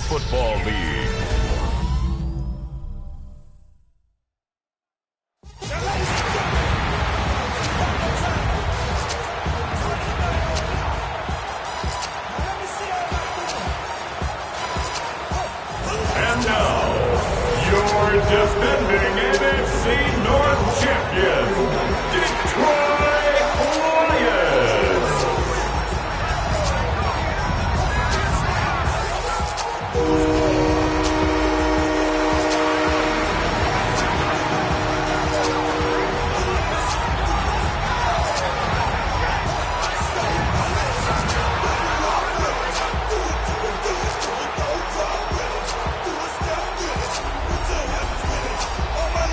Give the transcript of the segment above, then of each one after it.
Football League. And now, your defending NFC North champion, Detroit Lions.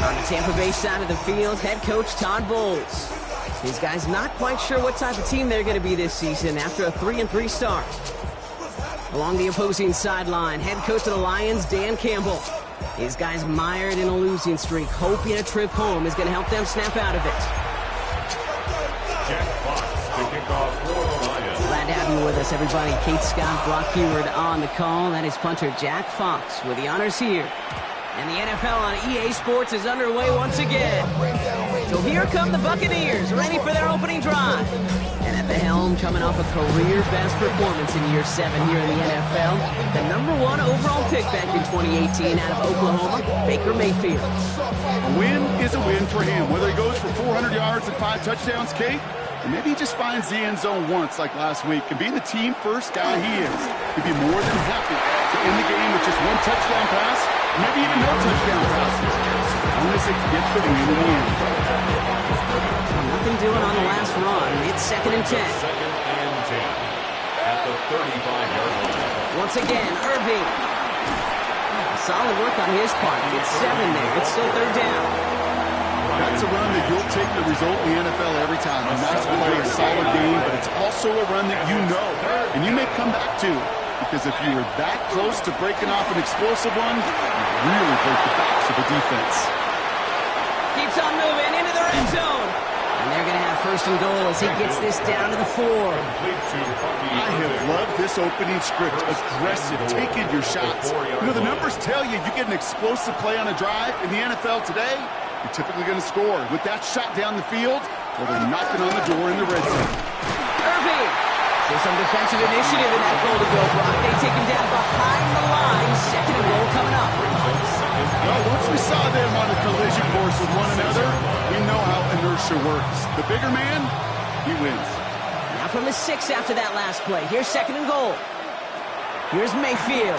On the Tampa Bay side of the field, head coach Todd Bowles. These guys not quite sure what type of team they're going to be this season after a 3-3 start. Along the opposing sideline, head coach of the Lions, Dan Campbell. These guys mired in a losing streak, hoping a trip home is going to help them snap out of it. Jack Fox to kick off for the Lions. Glad to have you with us, everybody. Kate Scott, Brock Heward on the call. That is punter Jack Fox with the honors here. And the NFL on EA Sports is underway once again. So here come the Buccaneers, ready for their opening drive. And at the helm, coming off a career-best performance in year 7 here in the NFL, the #1 overall pick back in 2018 out of Oklahoma, Baker Mayfield. A win is a win for him, whether he goes for 400 yards and 5 touchdowns, Kate, or maybe he just finds the end zone once like last week. And being the team-first guy he is, he'd be more than happy to end the game with just 1 touchdown pass, maybe even no touchdown passes. As long as they get the win in the end. Nothing doing on the last run. It's 2nd and 10. 2nd and 10 at the 35-yard line. Once again, Irving. Solid work on his part. It's 7 there. It's still 3rd down. That's a run that you'll take the result in the NFL every time. A nice play, a solid game, but it's also a run that you know, and you may come back to. Because if you were that close to breaking off an explosive one, you really break the backs of the defense. Keeps on moving into the red zone. And they're going to have 1st and goal as he gets this down to the 4. I have loved this opening script. Aggressive, taking your shots. You know, the numbers tell you you get an explosive play on a drive in the NFL today, you're typically going to score. With that shot down the field, well, they're knocking on the door in the red zone. Irving. So some defensive initiative in that goal to go, Brock. They take him down behind the line. 2nd and goal coming up. Well, once we saw them on a collision course with one another, we know how inertia works. The bigger man, he wins. Now from the 6 after that last play. Here's 2nd and goal. Here's Mayfield.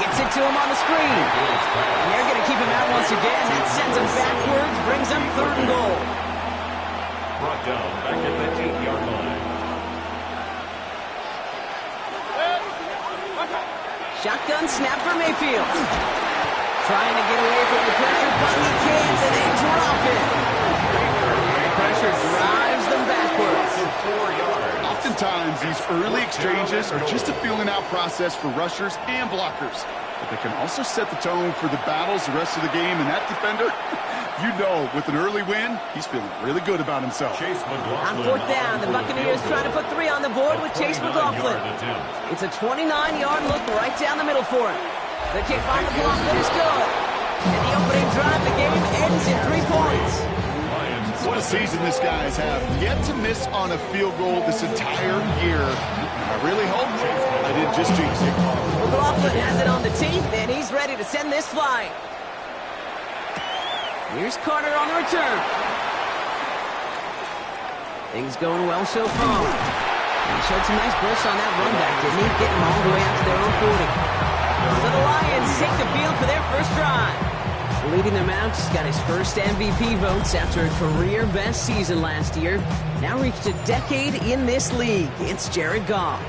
Gets it to him on the screen. And they're going to keep him out once again. That sends him backwards, brings up 3rd and goal. Brought down back at the 8-yard line. Shotgun snap for Mayfield. Trying to get away from the pressure, but he can't, and they drop it. And the pressure drives them backwards. 4 yards. Oftentimes, these early exchanges are just a feeling-out process for rushers and blockers. But they can also set the tone for the battles the rest of the game, and that defender, you know, with an early win, he's feeling really good about himself. Chase On McLaughlin 4th down, the Buccaneers trying to put 3 on the board with Chase McLaughlin. It's a 29-yard look right down the middle for him. The kick by McLaughlin is good. And the opening drive, the game ends in 3 points. What a season this guy has had. Yet to miss on a field goal this entire year. I really hope I didn't just jinx it. McLaughlin has it on the team, and he's ready to send this flying. Here's Carter on the return. Things going well so far. He showed some nice bursts on that run back, didn't he? Getting them all the way out to their own 40. So the Lions take the field for their first drive. Leading them out, he's got his first MVP votes after a career-best season last year. Now reached a decade in this league. It's Jared Goff.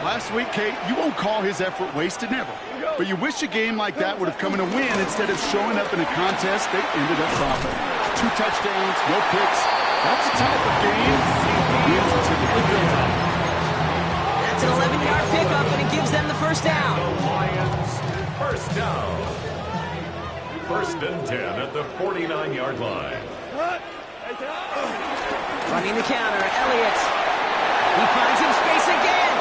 Last week, Kate, you won't call his effort wasted, never. But you wish a game like that would have come in a win instead of showing up in a contest they ended up dropping. 2 touchdowns, no picks. That's the type of game wins are typically built on. That's an 11-yard pickup, and it gives them the first down. Lions, first down. 1st and 10 at the 49-yard line. Running the counter, Elliott. He finds him space again.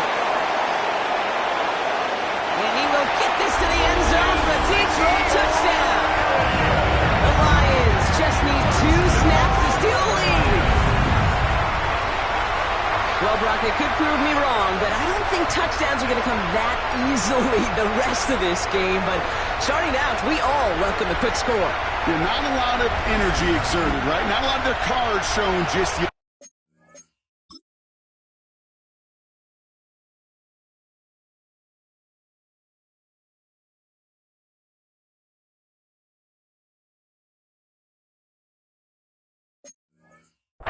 And he will get this to the end zone for a deep throw touchdown. The Lions just need 2 snaps to steal a lead. Well, Brock, they could prove me wrong, but I don't think touchdowns are going to come that easily the rest of this game. But starting out, we all welcome a quick score. Yeah, not a lot of energy exerted, right? Not a lot of their cards shown just yet.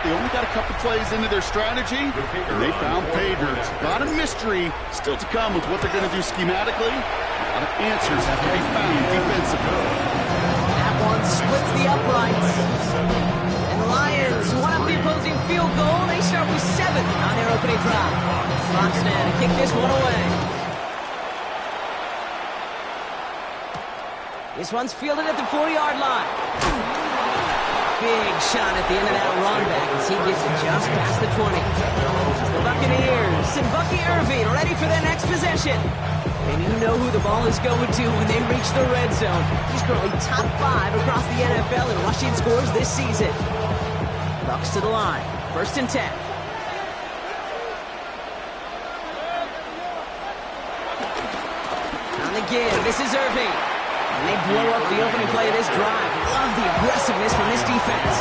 They only got a couple plays into their strategy, and they found pay dirt. A lot of mystery still to come with what they're going to do schematically. A lot of answers have to be found defensively. That one splits the uprights. And the Lions one up the opposing field goal. They start with 7 on their opening drive. Fox now to kick this one away. This one's fielded at the 4-yard line. Big shot at the end of that run back as he gets it just past the 20. The Buccaneers and Bucky Irving ready for their next possession. And you know who the ball is going to when they reach the red zone. He's currently top 5 across the NFL in rushing scores this season. Bucks to the line. 1st and 10. On the give, this is Irving. And they blow up the opening play of this drive. Love the aggressiveness from this defense.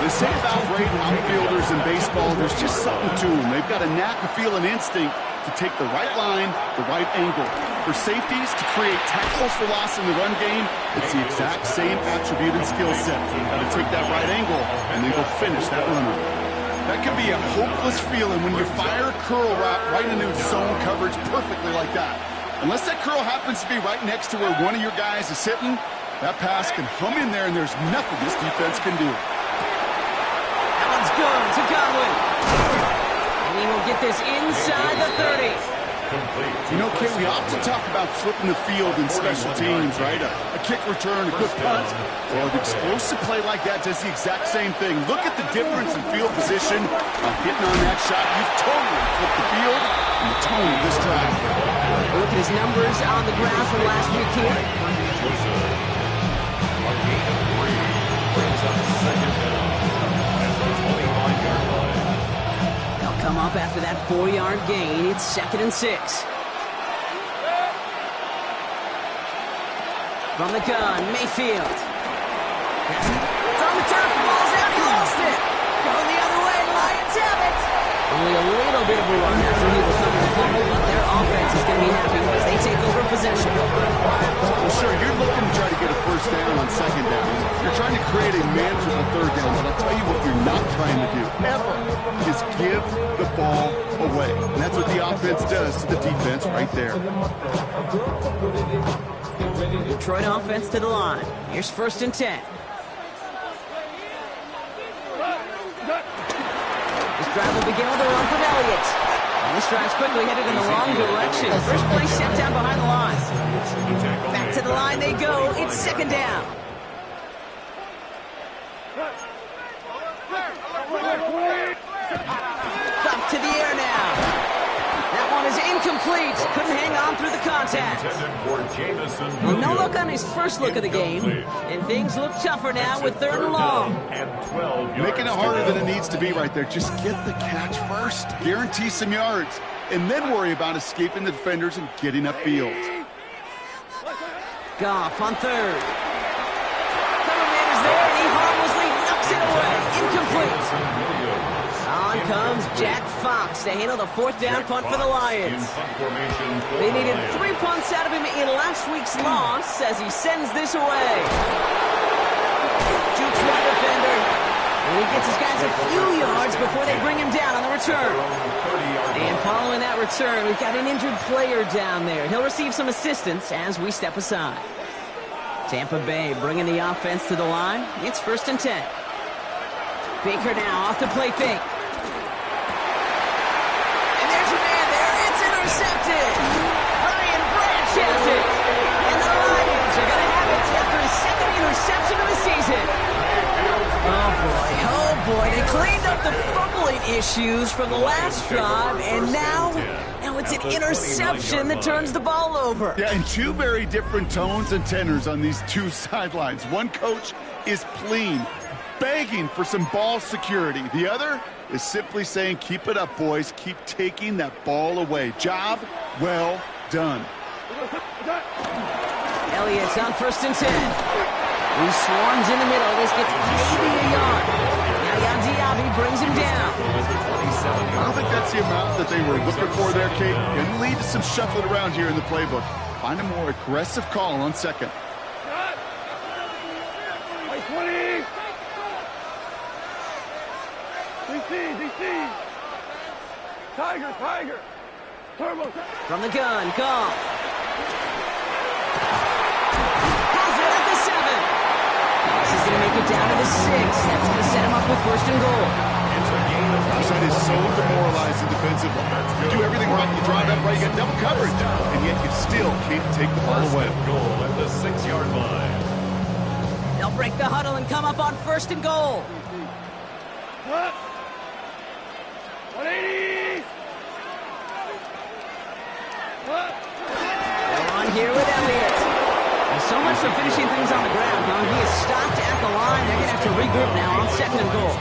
They say about great outfielders in baseball, there's just something to them. They've got a knack, a feel, an instinct to take the right line, the right angle. For safeties to create tackles for loss in the run game, it's the exact same attribute and skill set. Got to take that right angle and then go finish that runner. That can be a hopeless feeling when you fire a curl route right into zone coverage perfectly like that. Unless that curl happens to be right next to where one of your guys is sitting, that pass can hum in there, and there's nothing this defense can do. That one's good to Godwin. And he will get this inside the 30. You know, Kay, we often talk about flipping the field in special teams, right? A kick return, a good punt. Well, an explosive play like that does the exact same thing. Look at the difference in field position. Getting on that shot, you've totally flipped the field and the tone of this drive. Look at his numbers on the ground from last week here. They'll come up after that 4-yard gain. It's 2nd and 6. From the gun, Mayfield. It's on the turf, the ball's out, he lost it. Going the other way, Lions have it. Only a little bit of a run after he was under the fumble, but their offense is going to be happy as they take over possession. Well, sure, you're looking to try to get a 1st down on 2nd down. You're trying to create a manageable 3rd down, but I'll tell you what you're not trying to do, ever, is give the ball away. And that's what the offense does to the defense right there. Detroit offense to the line. Here's 1st and 10. This drive will begin with a run from Elliott. And this drive's quickly headed in the wrong direction. First play set down behind the line. Back to the line they go. It's 2nd down. Up to the air now. That one is incomplete. Couldn't hang on through the contact. Well, no look on his first look of the game. And things look tougher now with 3rd and long. Making it harder than it needs to be right there. Just get the catch first. Guarantee some yards. And then worry about escaping the defenders and getting upfield. Goff on 3rd. Coverman is there, and he harmlessly knocks it away. Incomplete. On comes Jack Fox to handle the 4th down punt for the Lions. They needed 3 punts out of him in last week's loss as he sends this away. Jukes one defender. And he gets his guys a few yards before they bring him down on the return. And following that return, we've got an injured player down there. He'll receive some assistance as we step aside. Tampa Bay bringing the offense to the line. It's 1st and 10. Baker now off the play fake. And there's a man there. It's intercepted. Brian Branch has it. And the Lions are going to have it after his 2nd interception of the season. Oh boy, they cleaned up the fumbling issues from the last drive, and now Now it's an interception that turns the ball over. Yeah, and two very different tones and tenors on these two sidelines. One coach is pleading, begging for some ball security. The other is simply saying, keep it up, boys. Keep taking that ball away. Job well done. Elliott's on 1st and 10. He swarms in the middle. This gets maybe a yard. Now Diaby brings him down. I don't think that's the amount that they were looking for there, Kate. Can lead to some shuffling around here in the playbook. Find a more aggressive call on 2nd. 20. DC. Tiger. Turbo. From the gun, call. Has it at the 7. This is going to make it down to the 6. That's going to set him up with 1st and goal. Gosh, that is so demoralizing defensively. You do everything right, you drive up right, you get double coverage, and yet you still can't take the ball away. Goal at the 6-yard line. They'll break the huddle and come up on 1st and goal. 180. They're on here with Elliott. And so much for finishing things on the ground, huh? He is stopped at the line. They're going to have to regroup now on 2nd and goal.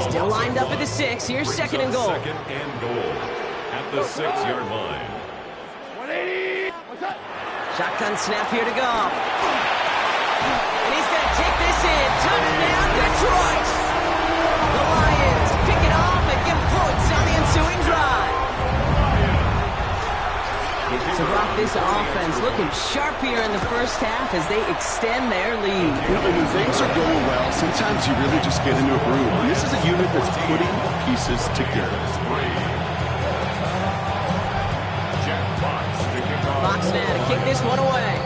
Still lined up at the 6. Here's 2nd and goal. 2nd and goal at the 6-yard line. 180. Shotgun snap here to Goff. And he's going to take this in. Touchdown, Detroit! The Lions pick it off and get points on the ensuing drive. So Brock, this offense looking sharp here in the first half as they extend their lead. You know, when things are going well, sometimes you really just get into a groove. And this is a unit that's putting pieces together. Jack Fox to kick off. Fox now to kick this one away.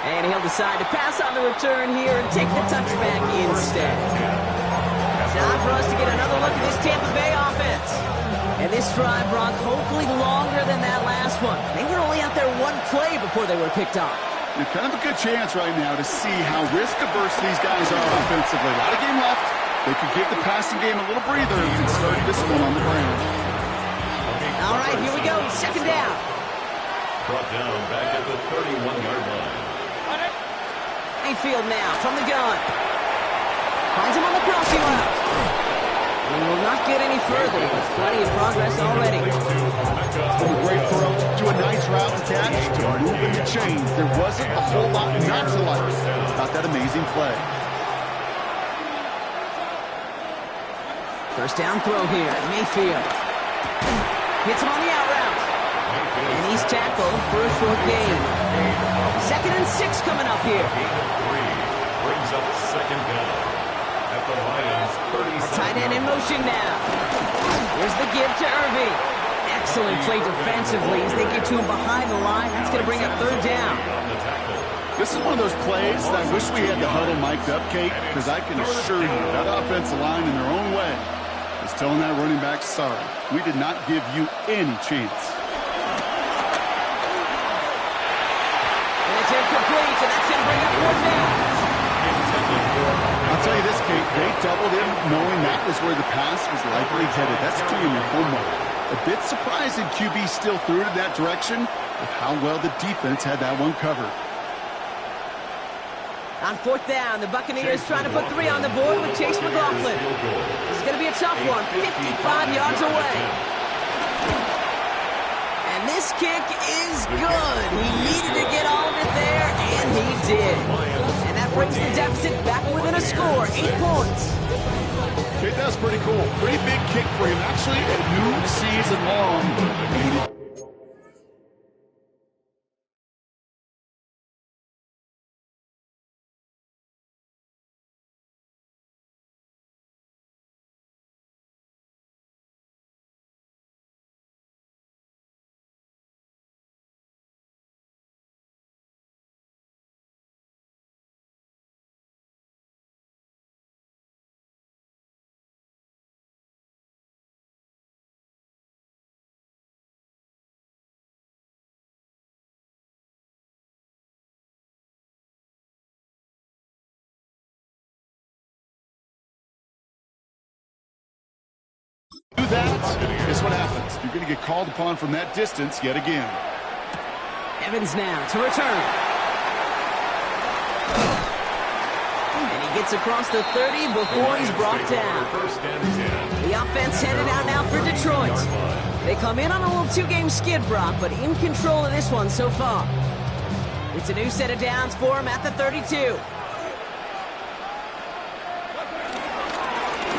And he'll decide to pass on the return here and take the touchback instead. Time for us to get another look at this Tampa Bay offense. And this drive, Brock, hopefully longer than that last one. They were only out there one play before they were picked off. Kind of a good chance right now to see how risk-averse these guys are offensively. A lot of game left. They could give the passing game a little breather and start this one on the ground. All right, here we go. 2nd down. Brought down back at the 31-yard line. Mayfield now from the gun. Finds him on the crossing route. And he will not get any further, but plenty of progress already. From a great throw to a nice route and catch to moving the chains. There wasn't a whole lot not to like about that amazing play. 1st down throw here. Mayfield hits him on the out route. And he's tackled for a short gain. 2nd and 6 coming up here. Brings up 2nd down. At the Lions 37. Tight end in motion now. Here's the give to Irving. Excellent play defensively as they get to him behind the line. That's going to bring up 3rd down. This is one of those plays that I wish we had the huddle mic'd up, Kate, because I can assure you that offensive line in their own way is telling that running back, sorry, we did not give you any chance. And it's incomplete, and that's going to bring up 4th down. I'll tell you this, Kate, they doubled him knowing that was where the pass was likely headed. That's doing your homework. A bit surprising QB still threw it in that direction with how well the defense had that one covered. On 4th down, the Buccaneers trying to put 3 on the board with Chase McLaughlin. This is going to be a tough one, 55 yards away. And this kick is good. He needed to get all of it there, and he did. And that brings the deficit back within a score, 8 points. Okay, that's pretty cool. Pretty big kick for him. Actually, a new season long. Do that, guess what happens? You're going to get called upon from that distance yet again. Evans now to return. And he gets across the 30 before he's brought down. The offense headed out now for Detroit. They come in on a little two-game skid, Brock, but in control of this one so far. It's a new set of downs for him at the 32.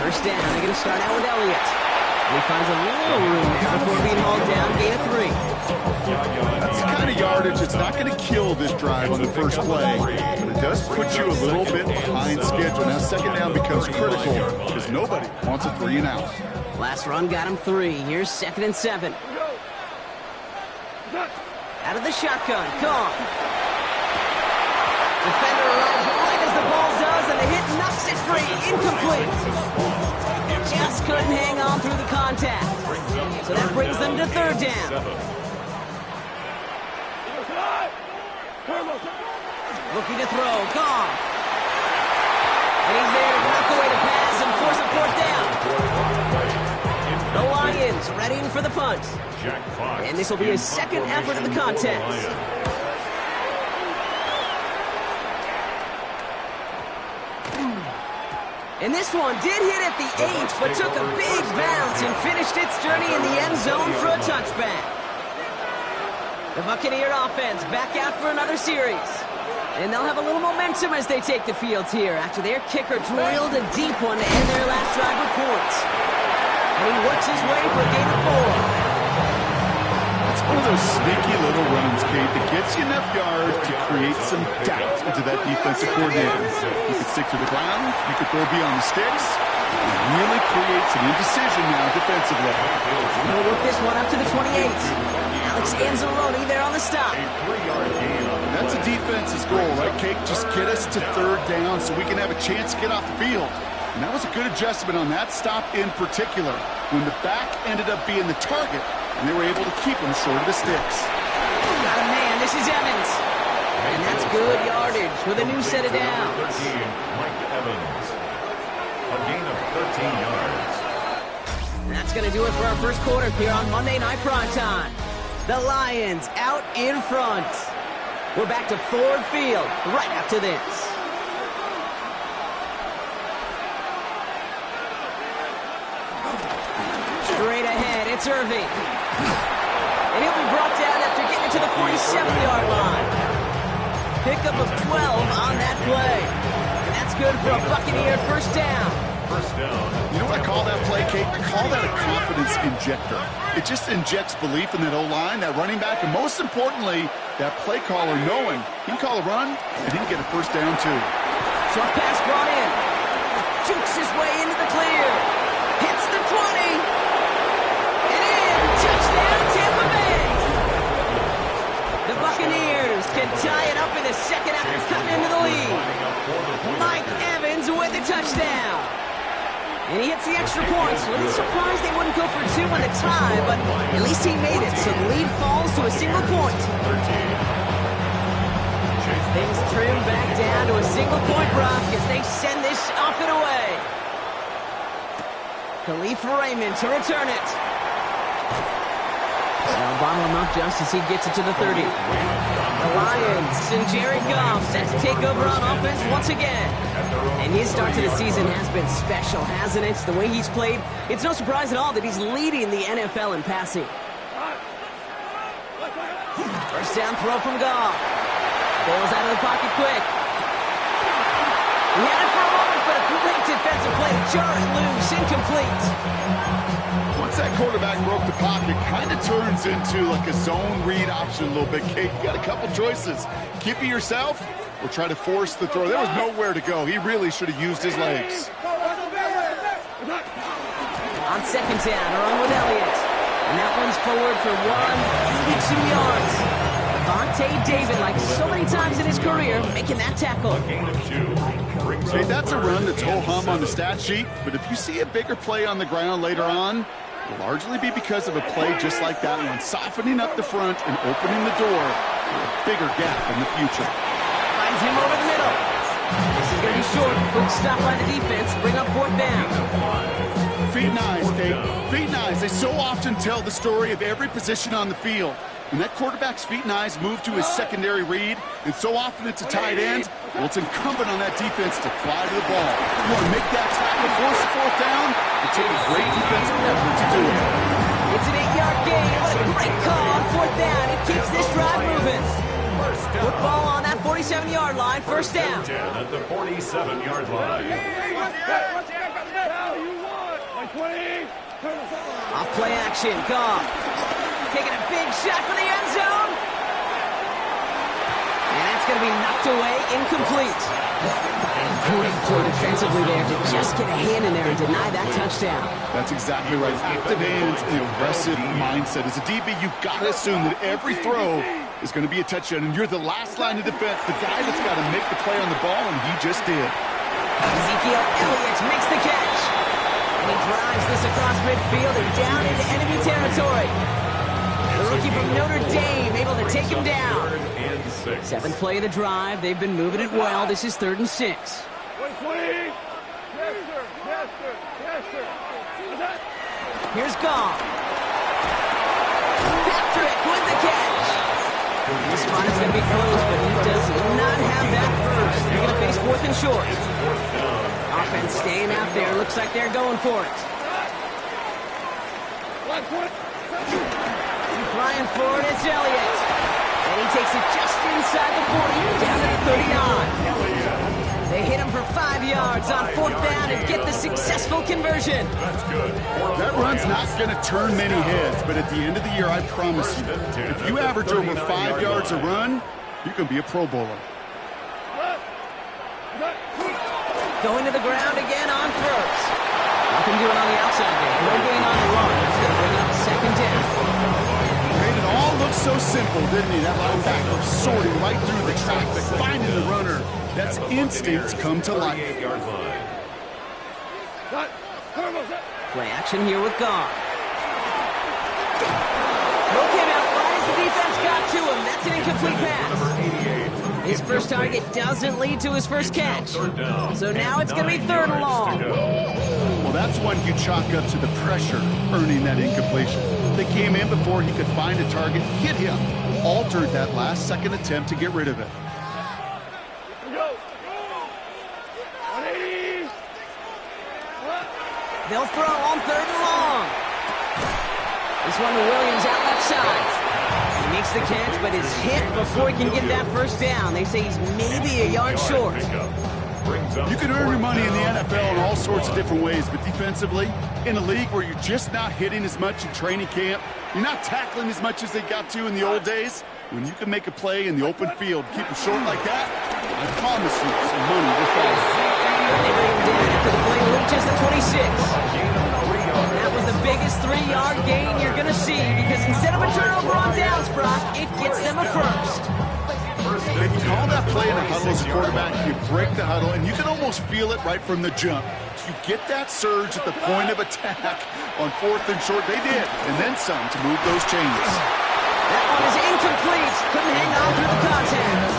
First down, they're going to start out with Elliott. And he finds a little room there before being hauled down, gain of 3. That's the kind of yardage that's not going to kill this drive on the first play, but it does put you a little bit behind schedule. Now second down becomes critical because nobody wants a 3 and out. Last run got him 3. Here's 2nd and 7. Out of the shotgun, Kong. Defender arrives right as the ball does, and the hit knocks it free. Incomplete. Just couldn't hang on through the contact. So that brings them to 3rd down. Looking to throw, Kong. And he's there to knock away the pass and force a 4th down. The Lions readying for the punt. And this will be his 2nd effort of the contest. And this one did hit at the 8, but took a big bounce and finished its journey in the end zone for a touchback. The Buccaneer offense back out for another series. And they'll have a little momentum as they take the field here after their kicker drilled a deep one to end their last drive with points. And he works his way for a gain of 4. It's one of those sneaky little runs, Kate, that gets you enough yards to create some doubt into that defensive coordinator. You could stick to the ground, you could throw beyond the sticks, and really create some indecision now defensively. He'll work this one up to the 28. Alex Anzalone there on the stop. That's a defense's goal, right, Kate? Just get us to 3rd down so we can have a chance to get off the field. And that was a good adjustment on that stop in particular, when the back ended up being the target, and they were able to keep him short of the sticks. Got a man, this is Evans. And that's good yardage with a new set of downs. Mike Evans. A gain of 13 yards. And that's going to do it for our first quarter here on Monday Night Primetime. The Lions out in front. We're back to Ford Field right after this. Straight ahead, it's Irving. And he'll be brought down after getting it to the 47-yard line. Pickup of 12 on that play. And that's good for a Buccaneer first down. First down. You know what I call that play, Kate? I call that a confidence injector. It just injects belief in that O-line, that running back, and most importantly, that play caller knowing he can call a run and he can get a first down too. Short pass brought in. Jukes his way into the clear. Hits the 20. And in. Touchdown, Tampa Bay. The Buccaneers can tie it up in the second after cutting into the lead. Mike Evans with the touchdown. And he hits the extra points. A little surprised they wouldn't go for 2 in the tie, but at least he made it, so the lead falls to a single point. Things trim back down to a single point, Brock, as they send this off and away. Khalif Raymond to return it. They'll bottle him up just as he gets it to the 30. The Lions and Jared Goff set to take over on offense once again. And his start to the season has been special, hasn't it? The way he's played, it's no surprise at all that he's leading the NFL in passing. First down throw from Goff. Bails out of the pocket quick. He had it for a moment, but a great defensive play to jar it loose, incomplete. Once that quarterback broke the pocket, kind of turns into like a zone read option a little bit, Kate. You got a couple choices. Keep it yourself or try to force the throw. There was nowhere to go. He really should have used his legs. On second down, around with Elliott. And that one's forward for 182 yards. Vontae David, like so many times in his career, making that tackle. Hey, that's a run that's ho-hum on the stat sheet, but if you see a bigger play on the ground later on, it'll largely be because of a play just like that one, softening up the front and opening the door for a bigger gap in the future. Finds him over the middle. This is going to be short. Quick stop by the defense. Bring up 4th down. Feet and eyes, Kate. Feet and eyes. They so often tell the story of every position on the field. When that quarterback's feet and eyes move to his secondary read, and so often it's a tight end, well, it's incumbent on that defense to fly to the ball. You want to make that tackle, force the fourth down, and take a great defensive effort to do it. It's an 8-yard gain. What a great call on fourth down. It keeps this drive moving. Football on that 47-yard line. First down. 10 at the 47-yard line. Off play action. Goff taking a big shot for the end zone. And that's going to be knocked away, incomplete. Great play defensively there to just get a hand in there and deny that touchdown. That's exactly right. Active hands and aggressive mindset. As a DB, you've got to assume that every throw is going to be a touchdown, and you're the last line of defense, the guy that's got to make the play on the ball, and he just did. Ezekiel Elliott makes the catch. And he drives this across midfield and down into enemy territory. The rookie from Notre Dame able to take him down. 7th play of the drive. They've been moving it well. This is 3rd and 6. 120. Yes, sir. Yes, sir. Yes, sir. Here's Goff. Patrick with the catch. This spot is going to be close, but he does not have that first. They're going to face 4th and short. Offense staying out there. Looks like they're going for it. Flying forward, it's Elliott. And he takes it just inside the 40, down to the 39. They hit him for 5 yards on 4th down and get the successful conversion. That run's not going to turn many heads, but at the end of the year, I promise you, if you average over 5 yards a run, you can be a Pro Bowler. Going to the ground again on first. Nothing doing on the outside there. No gain on the run. It's going to bring up 2nd down. Made it all look so simple, didn't he? That linebacker sorting right through the traffic, finding the runner. That's instincts come to life. Play action here with Goff. Throw came out right as the defense got to him. That's an incomplete pass. His first target doesn't lead to his first catch. So now it's going to be 3rd and long. Well, that's one you chalk up to the pressure earning that incompletion. They came in before he could find a target, hit him, altered that last-second attempt to get rid of it. They'll throw on 3rd and long. This one to Williams out left side. He makes the catch, but is hit before he can get that first down. They say he's maybe a yard short. You can earn your money in the NFL in all sorts of different ways, but defensively, in a league where you're just not hitting as much in training camp, you're not tackling as much as they got to in the old days, when you can make a play in the open field, keep them short like that, I promise you some money will follow. And they bring him down after the play reaches the 26. That was the biggest 3-yard gain you're going to see, because instead of a turnover on downs, Brock, it gets them a first. If you call that play in a huddle as a quarterback, you break the huddle, and you can almost feel it right from the jump. You get that surge at the point of attack on 4th and short. They did, and then some to move those chains. That one is incomplete. Couldn't hang on through the contact.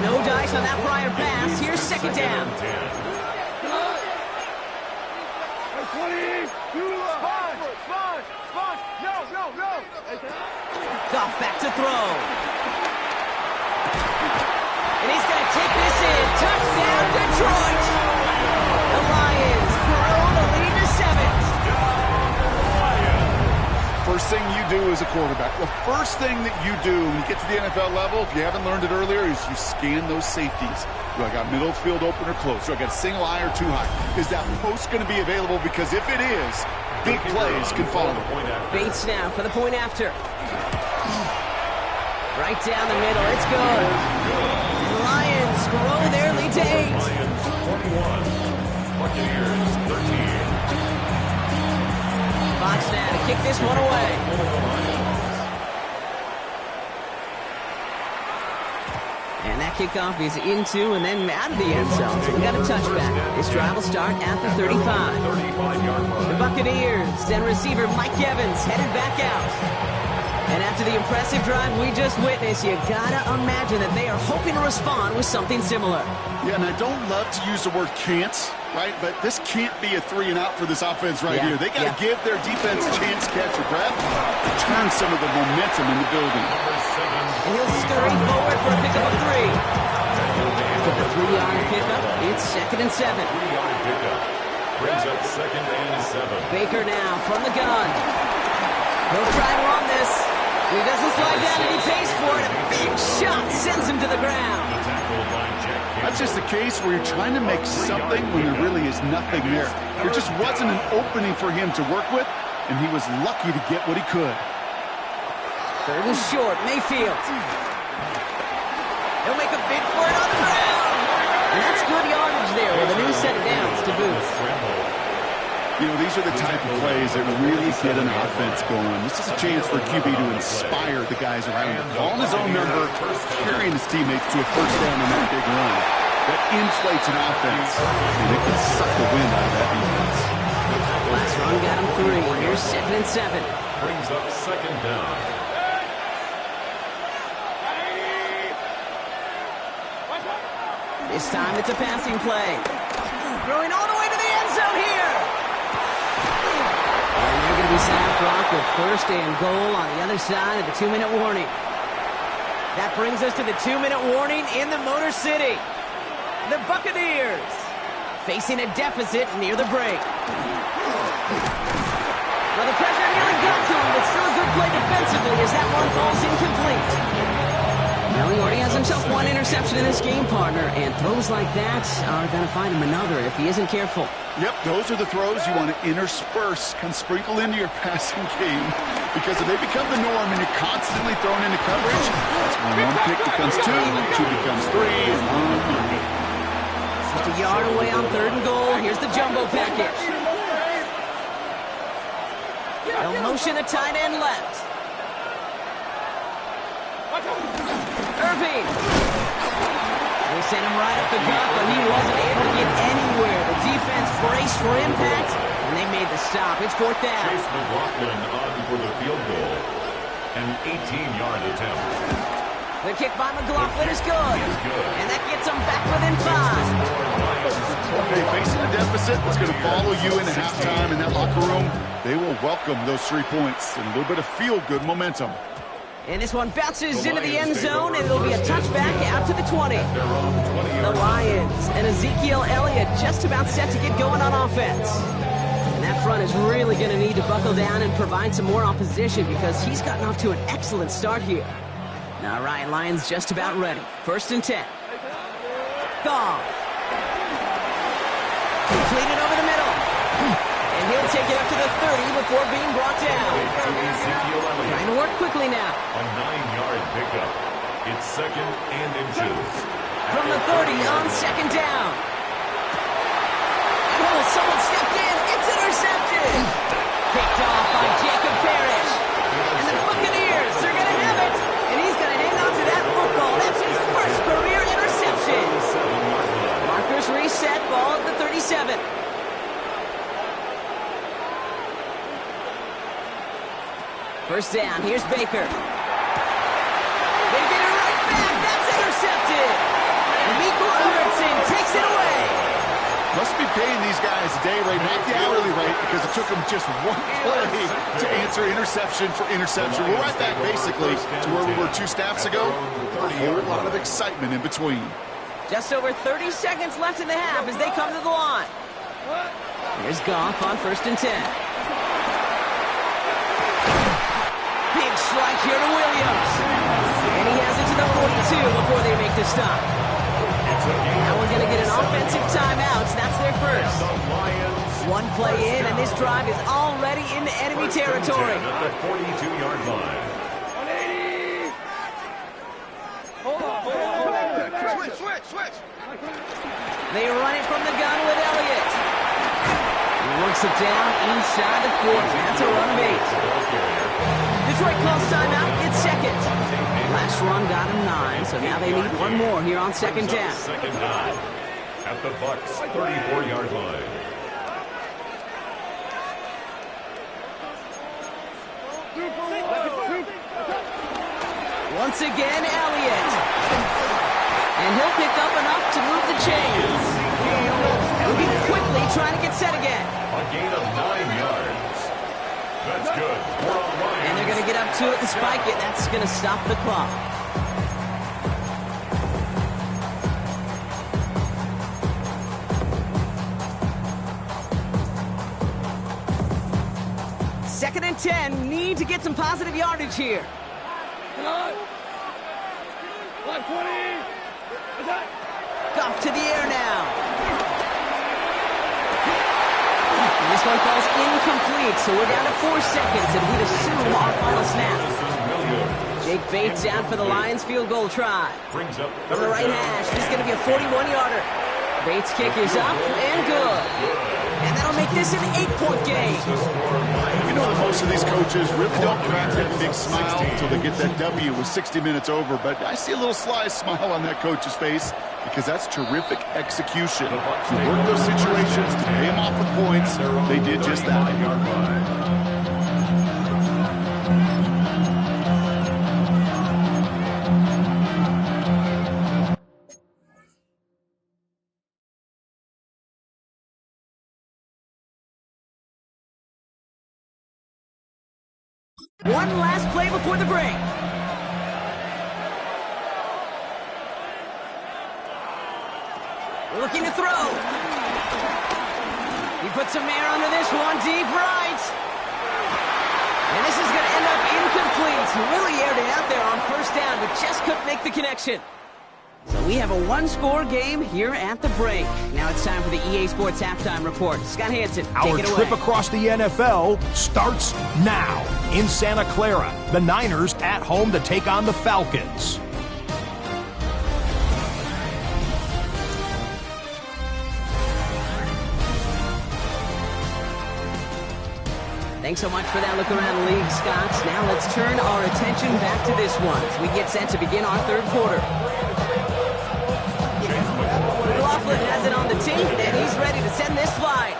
No dice on that prior pass. Here's 2nd down. Goff back to throw. And he's going to take this in. Touchdown, Detroit. The Lions grow the lead to 7. First thing you do as a quarterback, the first thing that you do when you get to the NFL level, if you haven't learned it earlier, is you scan those safeties. Do I got middle field open or close? Do I got a single high or too high? Is that post going to be available? Because if it is, big plays can follow. Bates now for the point after. Right down the middle. It's good. And the Lions grow their lead to 8. Lions 21, Buccaneers 13. Fox now to kick this one away. And that kickoff is into and then out of the end zone. So we got a touchback. This drive will start at the 35. The Buccaneers, then receiver Mike Evans headed back out. And after After the impressive drive we just witnessed, you gotta imagine that they are hoping to respond with something similar. Yeah, and I don't love to use the word can't, right? But this can't be a 3 and out for this offense right here. They got to give their defense a chance to catch their breath and turn some of the momentum in the building. And he'll scurry forward for a pickup of 3. After the 3-yard pickup, it's 2nd and 7. 3-yard pickup. Brings up 2nd and 7. Baker now from the gun. He'll try to run this. He doesn't slide down and he pays for it. A big shot sends him to the ground. That's just the case where you're trying to make something when there really is nothing there. There just wasn't an opening for him to work with, and he was lucky to get what he could. 3rd and short, Mayfield. He'll make a bid for it on the ground. And that's good yardage there with a new set of downs to boot. You know, these are the type of plays that really get an offense going. This is a chance for QB to inspire the guys around him. Calling his own number, carrying his teammates to a first down on that big run. That inflates an offense, and it can suck the wind out of that defense. Last run got him 3. Here's 2nd and 7. Brings up 2nd down. This time it's a passing play. Throwing all the way to the end zone here. And they're going to be snapped off with 1st and goal on the other side of the 2-minute warning. That brings us to the 2-minute warning in the Motor City. The Buccaneers facing a deficit near the break. Well, the pressure nearly got to him, but still a good play defensively as that one falls incomplete. Well, he already has himself 1 interception in this game, partner, and throws like that are going to find him another if he isn't careful. Yep, those are the throws you want to intersperse, kind of sprinkle into your passing game, because if they become the norm and you're constantly thrown into coverage, that's when 1 pick becomes 2, 2 becomes 3, and on. Just a yard away on 3rd and goal. Here's the jumbo package. They'll motion a tight end left. Irving. They sent him right up the gut, but he wasn't able to get anywhere. The defense braced for impact, and they made the stop. It's 4th down. Chase McLaughlin on for the field goal. An 18-yard attempt. The kick by McLaughlin is good. And that gets them back within 5. Okay, facing a deficit that's going to follow you into halftime in that locker room, they will welcome those 3 points and a little bit of feel-good momentum. And this one bounces into the end zone, and it'll be a touchback out to the 20. The Lions and Ezekiel Elliott just about set to get going on offense. And that front is really going to need to buckle down and provide some more opposition because he's gotten off to an excellent start here. All right, Lions just about ready. 1st and 10. Goff. Completed over the middle. And he'll take it up to the 30 before being brought down. Trying to work quickly now. A 9-yard pickup. It's 2nd and inches. From the 30 on 2nd down. Oh, someone stepped in. It's intercepted. Picked off by Jacob Parrish. And the Buccaneers are going to have it. And he's going to hang on to that football. That's his 1st career interception. Markers reset. Ball at the 37. First down, here's Baker. They get it right back, that's intercepted! And Miko Robertson takes it away! Must be paying these guys a day rate, not the hourly rate, because it took them just 1 play to answer interception for interception. We're right back, basically, to where we were 2 snaps ago. A whole lot of excitement in between. Just over 30 seconds left in the half as they come to the line. Here's Goff on 1st and 10. Big strike here to Williams. And he has it to the 42 before they make the stop. Now we're going to get an offensive timeout. That's their first. 1 play in, and this drive is already into enemy territory. At the 42-yard line. 180. Hold on. Switch. They run it from the gun with Elliott. He works it down inside the 40. That's a run of 8. Detroit calls timeout. It's 2nd. Last run got him 9, so now they need 1 more here on 2nd down. 2nd down. At the Bucs' 34-yard line. Once again, Elliott. And he'll pick up enough to move the chains. Moving quickly, trying to get set again. A gain of 9 yards. That's good. We're on the line. And they're going to get up to it and spike it. That's going to stop the clock. Second and 10. Need to get some positive yardage here. 520. Off to the air now. And this one falls incomplete, so we're down to 4 seconds, and we'd assume our final snap. Jake Bates out for the Lions field goal try. Brings up From the right hash, this is going to be a 41-yarder. Bates' kick is up and good. And that'll make this an 8-point game. You know that most of these coaches really don't crack that big smile until they get that W with 60 minutes over, but I see a little sly smile on that coach's face because that's terrific execution. To work those situations, to pay them off with points, they did just that. One last play before the break. Looking to throw. He puts some air under this one, deep right. And this is going to end up incomplete. Really aired it out there on first down, but just couldn't make the connection. So we have a one-score game here at the break. Now it's time for the EA Sports Halftime Report. Scott Hansen, take it away. Our trip across the NFL starts now. In Santa Clara, the Niners at home to take on the Falcons. Thanks so much for that look around the league, Scott. Now let's turn our attention back to this one as we get set to begin our third quarter. McLaughlin has it on the tee, and he's ready to send this flight.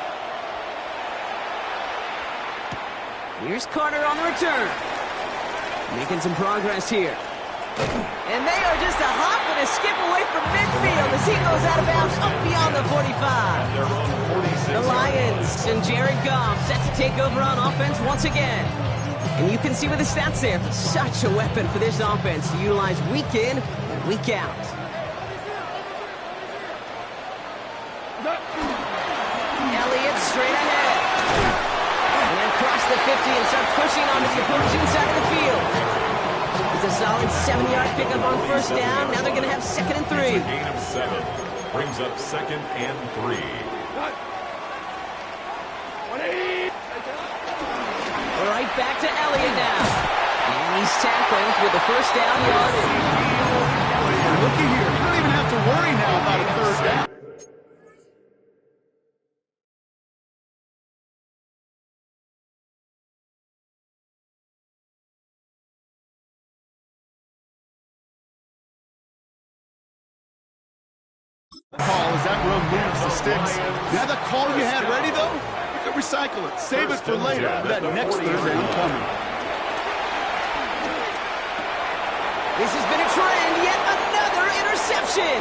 Here's Carter on the return. Making some progress here. And they are just a hop and a skip away from midfield as he goes out of bounds up beyond the 45. The Lions and Jared Goff set to take over on offense once again. And you can see with the stats there, such a weapon for this offense to utilize week in and week out. Elliott straight ahead. And then cross the 50 and start pushing onto the opposing side of the field. It's a solid 7-yard pickup on first down. Now they're going to have second and 3. A gain of 7. Brings up second and 3. Right back to Elliott now. And he's tackled with the first down yardage. Looky here. You don't even have to worry now about a third down. Call as that run moves the sticks. Now the call you had ready, though? You can recycle it. Save it for later for that next third down coming. This has been a trend. Yet another interception.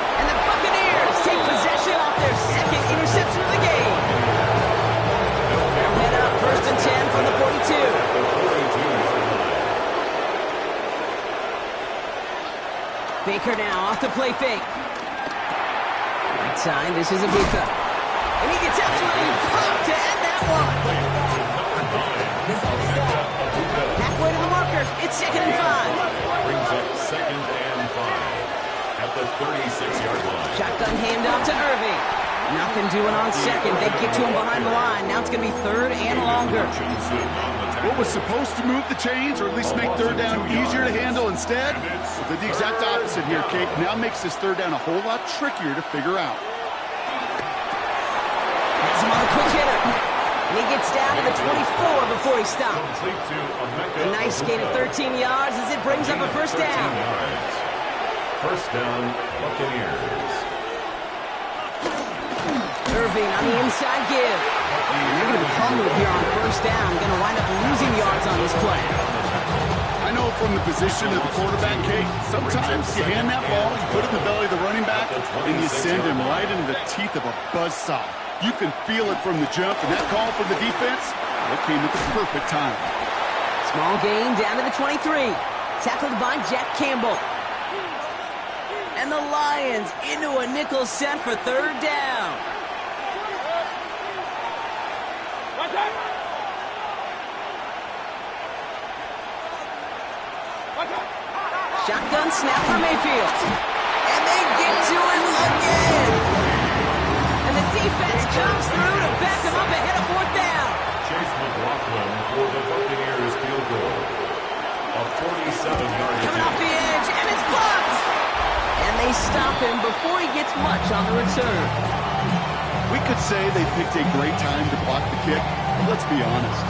And the Buccaneers take possession off their second interception of the game. They'll head up first and 10 from the 42. Baker now off the play fake. Right side, this is Ibuka. And he gets absolutely pumped to end that one. Halfway to the marker, it's second and 5. Brings up second and 5 at the 36-yard line. Shotgun handoff to Irving. Nothing doing on second. They get to him behind the line. Now it's going to be third and longer. What was supposed to move the chains, or at least make third down easier to handle instead, did the exact opposite here, Kate. Now makes this third down a whole lot trickier to figure out. Has him on the quick hitter. And he gets down to the 24 before he stops. A nice gain of 13 yards as it brings up a first down. First down, Buccaneers. Irving on the inside give. And they're going to be humbled here on first down. Going to wind up losing yards on this play. I know from the position of the quarterback, Kate, sometimes you hand that ball, you put it in the belly of the running back, and you send him right into the teeth of a buzzsaw. You can feel it from the jump, and that call from the defense, it came at the perfect time. Small gain down to the 23. Tackled by Jack Campbell. And the Lions into a nickel set for third down. Shotgun snap for Mayfield. And they get to him again. And the defense comes through to back him up ahead of fourth down. Chase McLaughlin for the Buccaneers field goal. A 47-yard Coming off the edge, and it's blocked. And they stop him before he gets much on the return. We could say they picked a great time to block the kick, but let's be honest.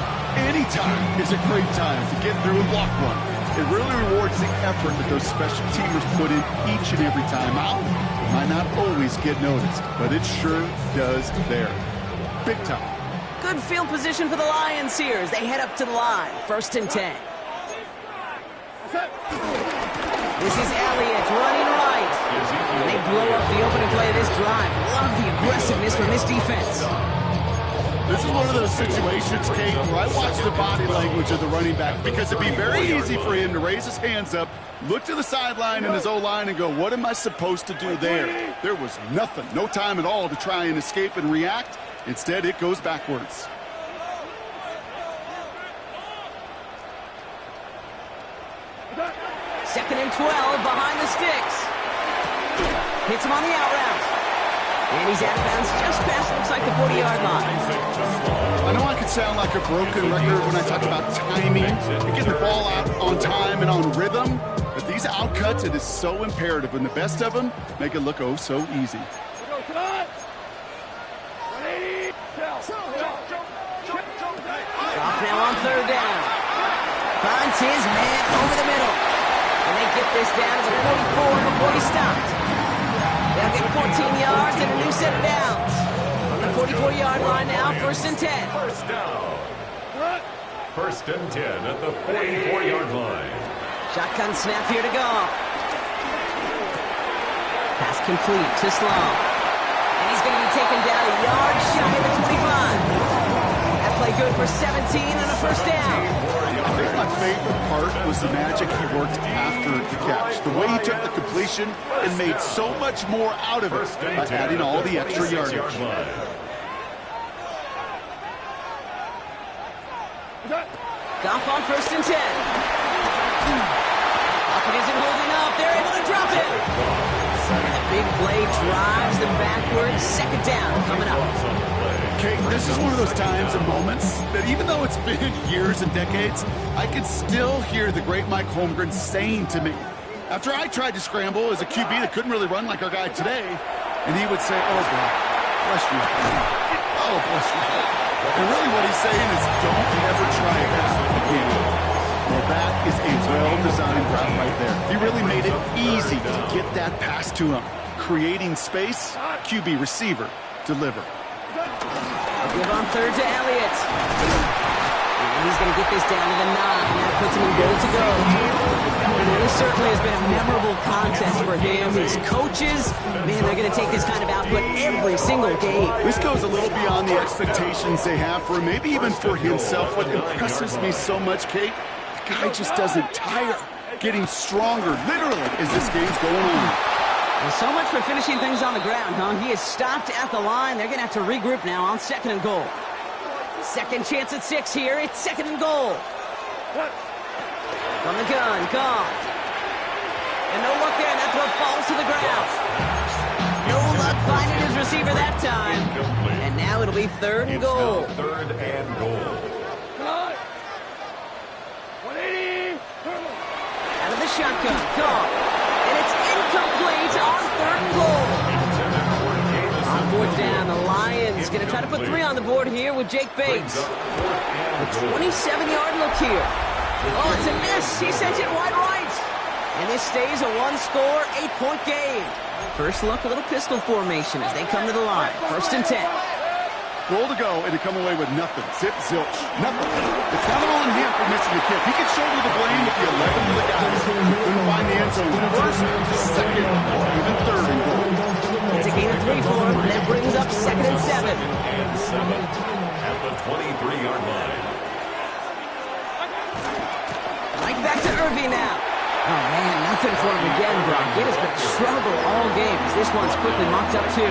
Any time is a great time to get through and block one. It really rewards the effort that those special teamers put in each and every time out. It might not always get noticed, but it sure does there. Big time. Good field position for the Lions here as they head up to the line. 1st and 10. This is Elliott running right. And they blow up the opening play of this drive. Love the aggressiveness from this defense. This is one of those situations, Kate, where I watch the body language of the running back because it'd be very easy for him to raise his hands up, look to the sideline and his O-line and go, what am I supposed to do there? There was nothing, no time at all to try and escape and react. Instead, it goes backwards. Second and 12 behind the sticks. Hits him on the out route. And he's out of bounds just past, looks like the 40-yard line. I know I could sound like a broken record when I talk about timing and getting the ball out on time and on rhythm, but these outcuts, it is so imperative, and the best of them make it look oh so easy. Off now on third down. Finds his man over the middle. And they get this down to the 44 before he stopped. They'll get 14 yards and a new set of downs. On the 44-yard line now, 1st and 10. First down. 1st and 10 at the 44-yard line. Shotgun snap here to go. Pass complete to Sloan. And he's going to be taken down a yard shy of the 25. That play good for 17 and a 1st down. I think my favorite part was the magic he worked after the catch. The way he took the completion and made so much more out of it by adding all the extra yardage. Goff on 1st and 10. Pocket isn't holding up. They're able to drop it. And the big play drives them backwards. 2nd down coming up. Kate, this is one of those times and moments that even though it's been years and decades, I can still hear the great Mike Holmgren saying to me, after I tried to scramble as a QB that couldn't really run like our guy today, and he would say, oh, God, bless you. Oh, bless you. And really what he's saying is, don't ever try that again. Well, that is a well-designed route right there. He really made it easy to get that pass to him. Creating space, QB receiver, deliver. Give on 3rd to Elliott. And he's going to get this down to the 9. That puts him in goal to go. And this certainly has been a memorable contest for him. His coaches, man, they're going to take this kind of output every single game. This goes a little beyond the expectations they have for him, maybe even for himself. What impresses me so much, Kate, the guy just doesn't tire. Getting stronger, literally, as this game's going on. Well, so much for finishing things on the ground, huh? He is stopped at the line. They're going to have to regroup now on 2nd and goal. Second chance at 6 here. It's 2nd and goal. From the gun, Goff. And no luck there, and that throw falls to the ground. No luck finding his receiver that time. And now it'll be 3rd and goal. 3rd and goal. Out of the shotgun, Goff. And it's incomplete on 3rd and goal. On 4th down, the Lions going to try to put 3 on the board here with Jake Bates. A 27-yard look here. Oh, it's a miss. He sent it wide right. And this stays a 1-score, 8-point game. First look, a little pistol formation as they come to the line. 1st and 10. Goal to go, and to come away with nothing. Zip, zilch, nothing. It's not all on him for missing the kick. He can shoulder the blame with the 11 of the guys. Couldn't find the end zone first, second, or even third and goal. It's a gain of 3 for him. That brings up 2nd and 7. And 7 at the 23-yard line. Right back to Irving now. Oh, man, nothing for him again, Brock. It has been a struggle all game as this one's quickly mocked up, too.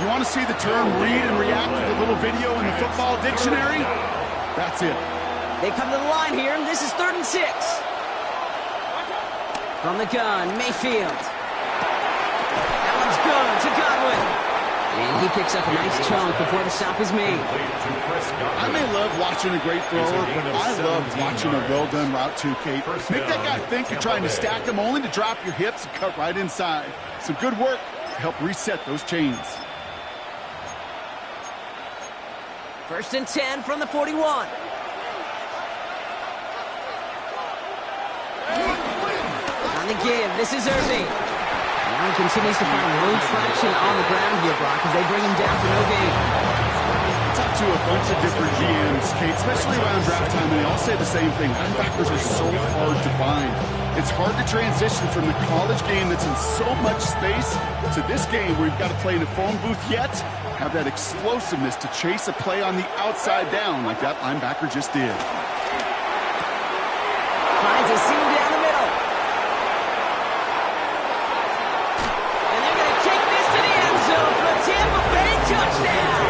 You want to see the term read and react with a little video in the football dictionary? That's it. They come to the line here, and this is 3rd and 6. From the gun, Mayfield. That one's good to Godwin. And he picks up a nice chunk before the stop is made. I may love watching a great thrower, but I love watching a well-done route too, Kate. Make that guy think you're trying to stack him only to drop your hips and cut right inside. Some good work to help reset those chains. 1st and 10 from the 41. On the give, this is Irving. Now he continues to find no traction on the ground here, Brock, as they bring him down for no gain. It's up to a bunch of different GMs, Kate, especially around draft time, and they all say the same thing. Linebackers are so hard to find. It's hard to transition from the college game that's in so much space to this game where you've got to play in a phone booth, yet have that explosiveness to chase a play on the outside down like that linebacker just did. Finds a seam down the middle. And they're going to take this to the end zone for a Tampa Bay touchdown.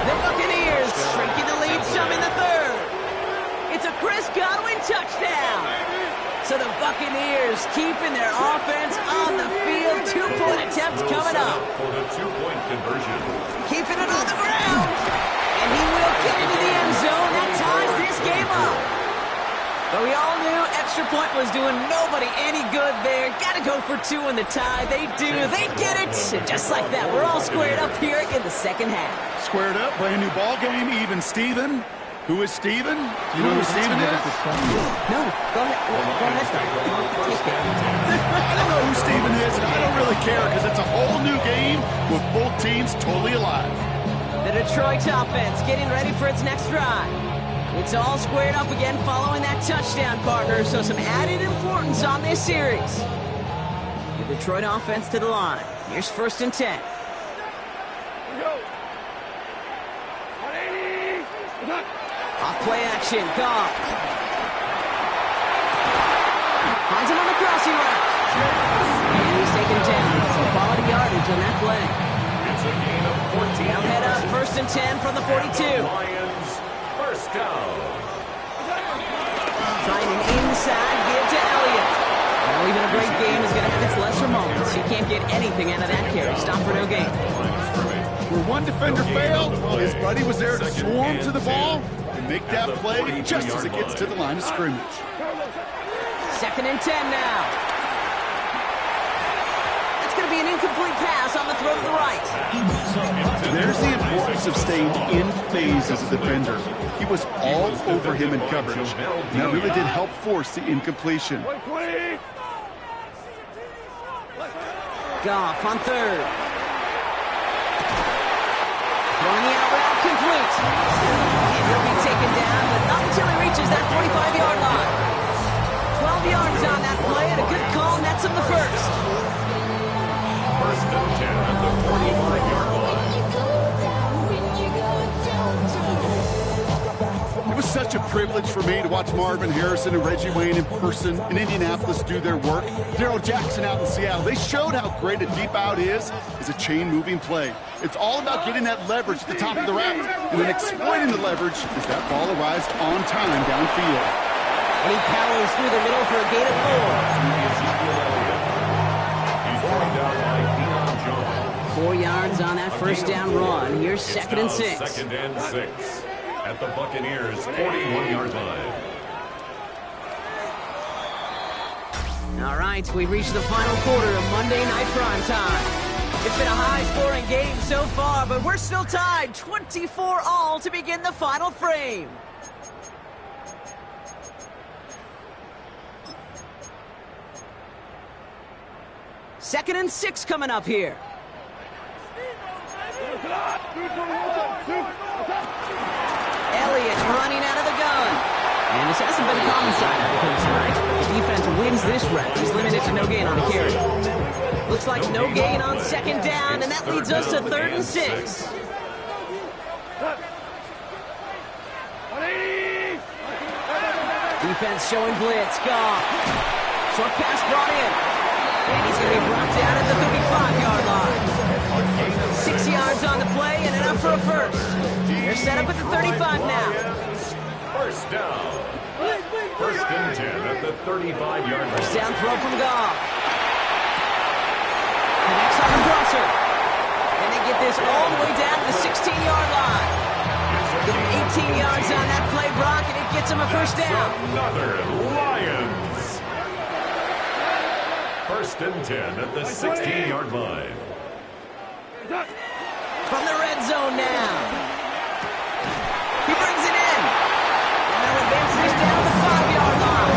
The Buccaneers shrinking the lead some in the 3rd. It's a Chris Godwin touchdown. So the Buccaneers keeping their offense on the field. 2-point attempt coming up. For the 2-point conversion. Keeping it on the ground. And he will get into the end zone. That ties this game up. But we all knew extra point was doing nobody any good there. Got to go for 2 in the tie. They do. They get it. And just like that, we're all squared up here in the 2nd half. Squared up, brand new ball game, even Steven. Who is Steven? Do you know who Steven is? No, go ahead. Take it. I don't know who Steven is, and I don't really care because it's a whole new game with both teams totally alive. The Detroit offense getting ready for its next drive. It's all squared up again following that touchdown, partner, so some added importance on this series. The Detroit offense to the line. Here's 1st and 10. Off play action, Goff. Finds him on the crossing route. And he's taken down. Some quality yardage on that play. It's a gain of 14. Now head up, 1st and 10 from the 42. Lions, 1st down. Trying an inside give to Elliott. Well, even a great game is going to have its lesser moments. You can't get anything out of that carry. Stop for no gain. Where one defender failed, his buddy was there to swarm to the ball and make that play just as it gets to the line of scrimmage. 2nd and 10 now. That's going to be an incomplete pass on the throw to the right. There's the importance of staying in phase as a defender. He was all over him in coverage. And that really did help force the incompletion. Goff on 3rd. Throwing the out route complete. And he'll be taken down, but not until he reaches that 45-yard line. 12 yards on that play, and a good call nets him the 1st. 1st and 10 at the 45-yard line. It was such a privilege for me to watch Marvin Harrison and Reggie Wayne in person in Indianapolis do their work. Darrell Jackson out in Seattle. They showed how great a deep out is as a chain-moving play. It's all about getting that leverage at the top of the route and then exploiting the leverage as that ball arrives on time downfield. And he powers through the middle for a gain of 4. 4 yards on that 1st down run. Here's 2nd and 6. 2nd and 6 at the Buccaneers' 41-yard line. All right, we reached the final quarter of Monday Night Prime Time. It's been a high-scoring game so far, but we're still tied 24-all to begin the final frame. Second and 6 coming up here. Elliott running out of the gun. this hasn't been a common side out of him tonight. The defense wins this round. He's limited to no gain on a carry. Looks like no gain on second down, and that leads us to 3rd and 6. Defense showing blitz. Goff. Short pass brought in. And he's going to be brought down at the 35-yard line. 6 yards on the play and enough for a first. They're set up at the 35 now. First down. 1st and 10 at the 35-yard line. First down throw from Goff. Connects on the crosser. And they get this all the way down to the 16-yard line. Get 18 yards on that play, Brock, and it gets him a first down. Another Lions. 1st and 10 at the 16-yard line. From the red zone now. He brings it in. And they'll advance this down to the 5-yard line.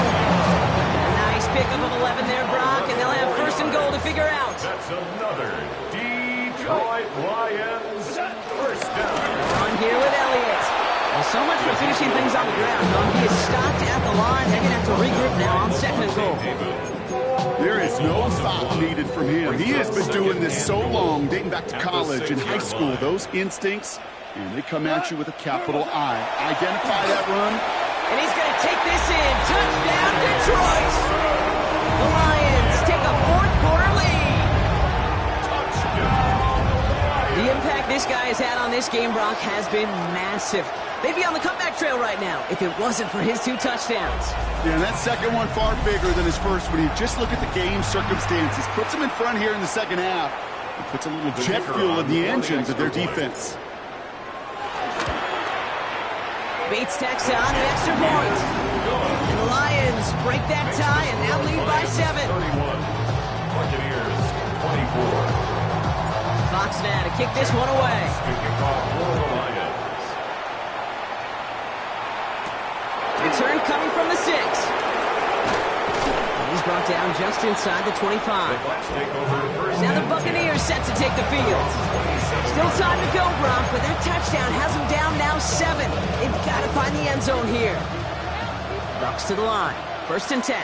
A nice pickup of 11 there, Brock, and they'll have 1st and goal to figure out. That's another Detroit Lions first down. On here with Elliott. Well, so much for finishing things on the ground. He is stopped at the line. They're going to have to regroup now on 2nd and goal. There is no thought needed from him. He has been doing this so long, dating back to college and high school. Those instincts, and they come at you with a capital I. Identify that run. And he's going to take this in. Touchdown, Detroit! The Lions take a 4th quarter lead. The impact this guy has had on this game, Brock, has been massive. They'd be on the comeback trail right now if it wasn't for his 2 touchdowns. Yeah, and that second one far bigger than his first when you just look at the game circumstances. Puts them in front here in the second half. It puts a little jet fuel in the engines of their defense. Bates tacks on an extra point. And the Lions break that tie and now lead by 7. 31. Buccaneers 24. Fox now to kick this one away. Kickoff for the Lions. Return coming from the 6. And he's brought down just inside the 25. Now the Buccaneers set to take the field. Still time to go, Brock, but that touchdown has them down now 7. They've got to find the end zone here. Bucks to the line. 1st and 10.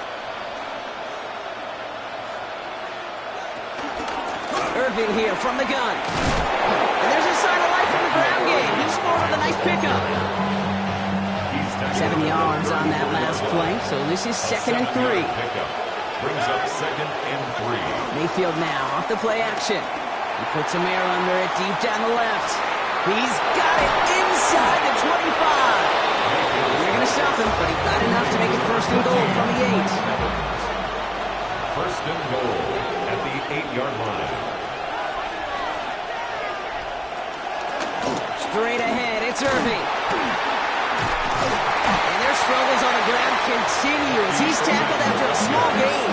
Irving here from the gun. And there's a sign of life from the ground game. He's forward with a nice pickup. 7 yards on that last play, so this is 2nd and 3. Brings up 2nd and 3. Mayfield now off the play action. He puts some air under it deep down the left. He's got it inside the 25. And they're going to stop him, but he got enough to make it 1st and goal from the 8. 1st and goal at the 8-yard line. Straight ahead, it's Irving. And their struggles on the ground continue as he's tackled after a small gain.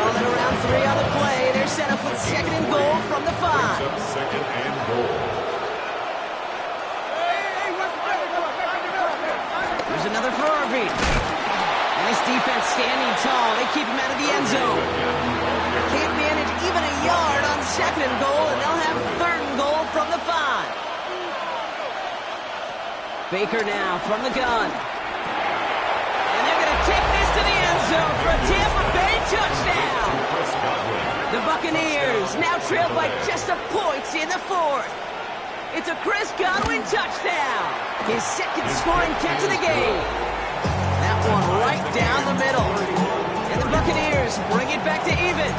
Calling around 3 on the play. They're set up with 2nd and goal from the 5. 2nd and goal. There's another for Irving. And this defense standing tall. They keep him out of the end zone. Can't manage even a yard on 2nd and goal, and they'll have 3rd and goal from the 5. Baker now from the gun. And they're going to take this to the end zone for a Tampa Bay touchdown. The Buccaneers now trailed by just a point in the 4th. It's a Chris Godwin touchdown. His 2nd scoring catch of the game. That one right down the middle. And the Buccaneers bring it back to even.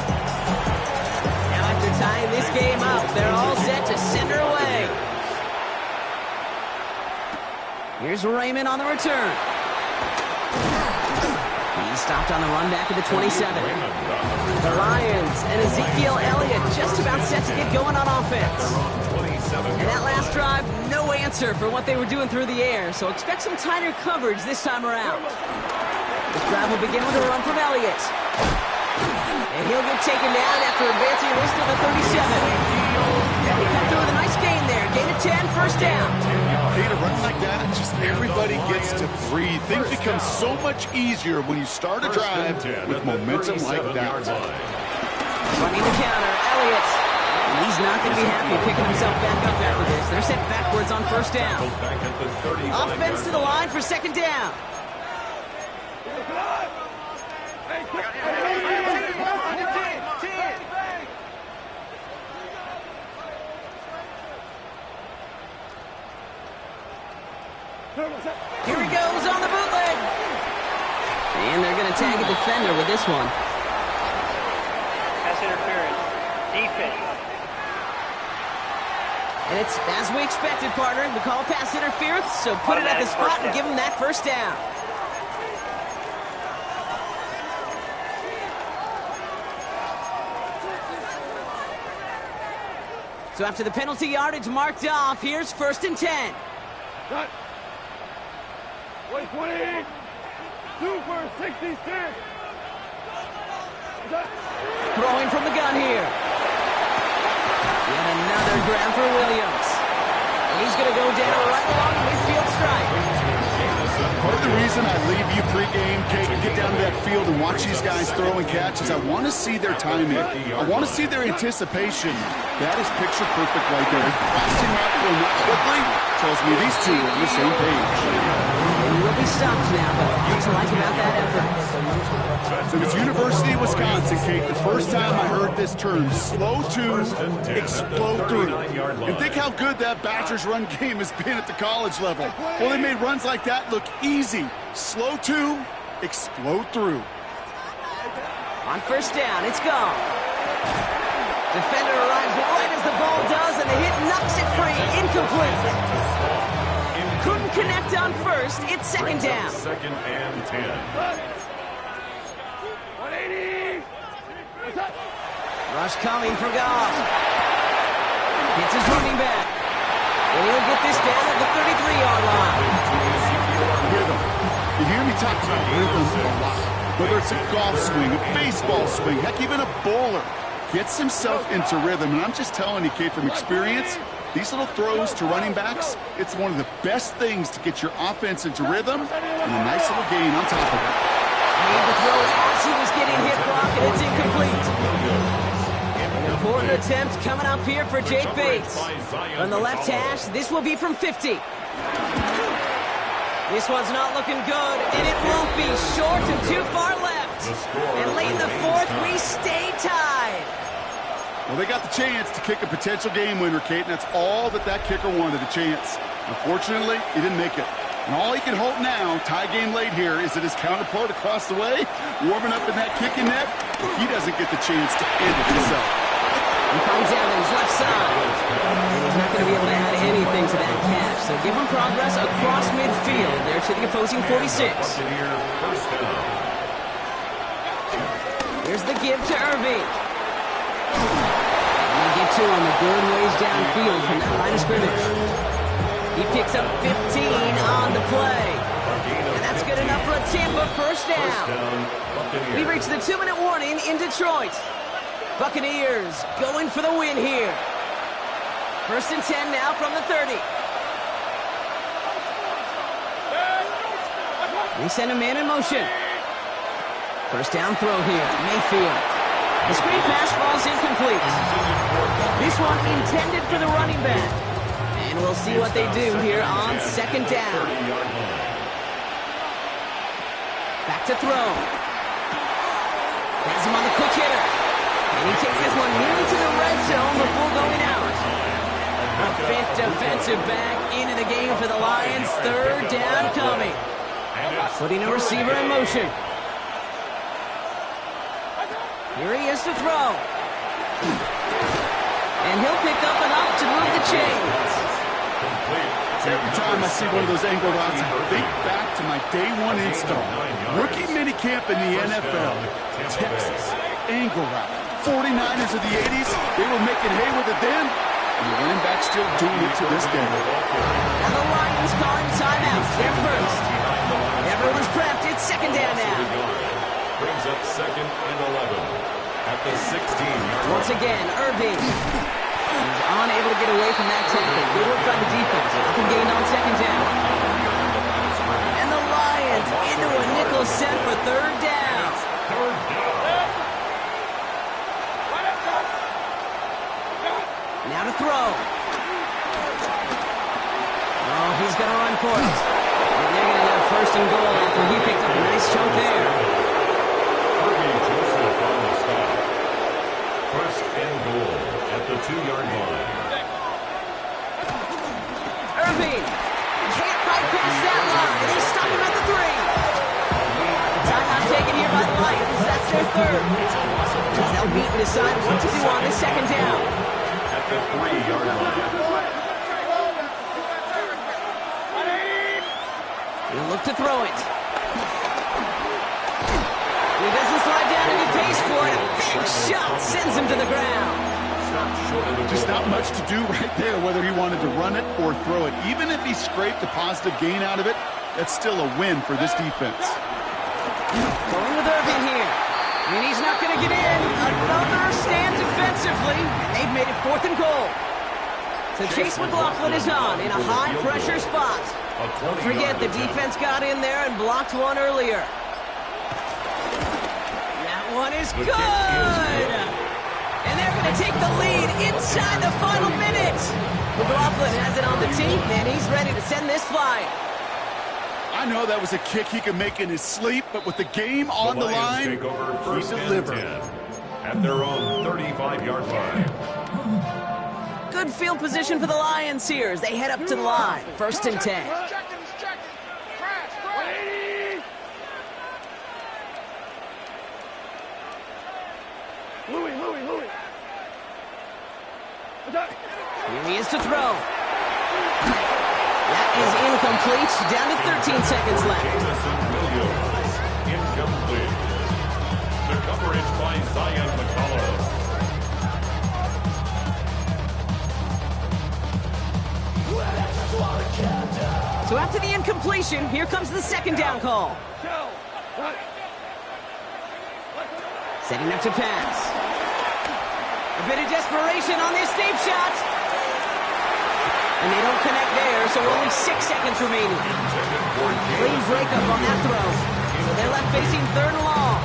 Now after tying this game up, they're all set to send her away. Here's Raymond on the return. He's stopped on the run back at the 27. The Lions and Ezekiel Elliott just about set to get going on offense. And that last drive, no answer for what they were doing through the air, so expect some tighter coverage this time around. This drive will begin with a run from Elliott. And he'll get taken down after advancing this to the 37. He come through with a nice gain there. Gain of 10, 1st down. Hey, to run like that, just everybody gets to breathe. Things become so much easier when you start a drive with momentum like that. Running the counter, Elliott. And he's not going to be happy picking himself back up after this. They're sent backwards on first down. Offense to the line for second down. Here he goes on the bootleg. And they're going to tag a defender with this one. Pass interference. Defense. And it's as we expected, partner. We call pass interference, so put it at the spot and give him that first down. So after the penalty yardage marked off, here's 1st and 10. Cut. 120. 2 for 66. Throwing from the gun here. Yet another grab for Williams. And he's going to go down right along the midfield stripe. Part of the reason I leave you pregame, Kate, and get down to that field and watch these guys throw and catch is I want to see their timing. I want to see their anticipation. That is picture perfect right there. Crossing that throw not quickly tells me these two are on the same page. And we'll be stopped now, but what you like about that effort? So it's University of Wisconsin, Kate. The first time I heard this term, slow to explode through. And think how good that Badgers run game has been at the college level. Well, they made runs like that look easy. Slow to explode through. On first down, it's gone. Defender arrives right as the ball does, and the hit knocks it free. Incomplete. Couldn't connect on first. It's second down. 2nd and 10. 180. Rush coming for Goff. Hits his running back. And he'll get this down at the 33-yard line. Rhythm. You hear me talk about rhythm a lot. Whether it's a golf swing, a baseball swing, heck, even a bowler gets himself into rhythm. And I'm just telling you, Kate, from experience, these little throws to running backs, it's one of the best things to get your offense into rhythm and a nice little gain on top of it. Made the throw as he was getting hit block, and it's incomplete. An important attempt coming up here for Jake Bates. On the left hash, this will be from 50. This one's not looking good, and it won't be. Short and too far left. And late in the fourth, we stay tied. Well, they got the chance to kick a potential game winner, Kate, and that's all that kicker wanted, a chance. Unfortunately, he didn't make it. And all he can hope now, tie game late here, is that his counterpart across the way, warming up in that kicking net, he doesn't get the chance to end it himself. He finds Evans left side. And he's not going to be able to add anything to that catch. So give him progress across midfield there to the opposing 46. Here's the give to Irving. And they get to him a good ways downfield from that line of scrimmage. He picks up 15 on the play. And that's good enough for a Tampa first down. We reach the 2-minute warning in Detroit. Buccaneers going for the win here. 1st and 10 now from the 30. They send a man in motion. First down throw here, Mayfield. The screen pass falls incomplete. This one intended for the running back. And we'll see what they do here on 2nd down. Back to throw. Has him on the quick hitter. And he takes this one nearly to the red zone before going out. A 5th defensive back into the game for the Lions. 3rd down coming. Putting a receiver in motion. Here he is to throw. And he'll pick up enough to move the chains. Every time I see one of those angle routes, I think back to my day one install. Rookie minicamp in the NFL. Texas, angle route. 49ers of the 80s, they were making hay with it then, and the running back's still doing it to this day. And the Lions calling timeout. They're first. Everyone's prepped. It's 2nd down now. Brings up 2nd and 11 at the 16-yard line. Once again, Irving. He's unable to get away from that tackle. Good work by the defense. Nothing gained on 2nd down. And the Lions into a nickel set for 3rd down. 3rd down. their third. They'll meet and decide what to do on this second down. At the 3-yard line. He'll look to throw it. He doesn't slide down and he pays for it. A big shot sends him to the ground. Just not much to do right there, whether he wanted to run it or throw it. Even if he scraped a positive gain out of it, that's still a win for this defense. Going with Irvin here. And he's not going to get in. Another stand defensively. And they've made it 4th and goal. So Chase McLaughlin is on in a high-pressure spot. Don't forget, the defense got in there and blocked one earlier. That one is good! And they're going to take the lead inside the final minute. McLaughlin has it on the team, and he's ready to send this flying. I know that was a kick he could make in his sleep, but with the game on the line, take over he delivered. At their own 35-yard line. Good field position for the Lions here as they head up to the line. 1st and 10. Louis. Here he is to throw. That is incomplete. Down to 13 seconds left. Incomplete. The coverage by Zion McCollum. So after the incompletion, here comes the second down call. Setting up to pass. A bit of desperation on this deep shot. And they don't connect there, so only 6 seconds remaining. Clean breakup on that throw. So they're left facing 3rd and long.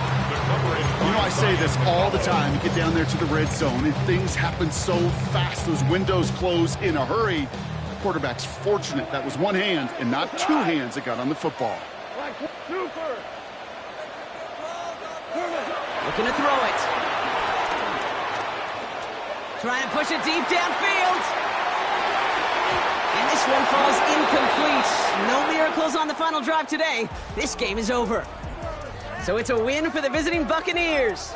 You know, I say this all the time. You get down there to the red zone, and things happen so fast. Those windows close in a hurry. The quarterback's fortunate that was one hand and not 2 hands that got on the football. Looking to throw it. Trying to push it deep downfield. And this one falls incomplete. No miracles on the final drive today. This game is over. So it's a win for the visiting Buccaneers.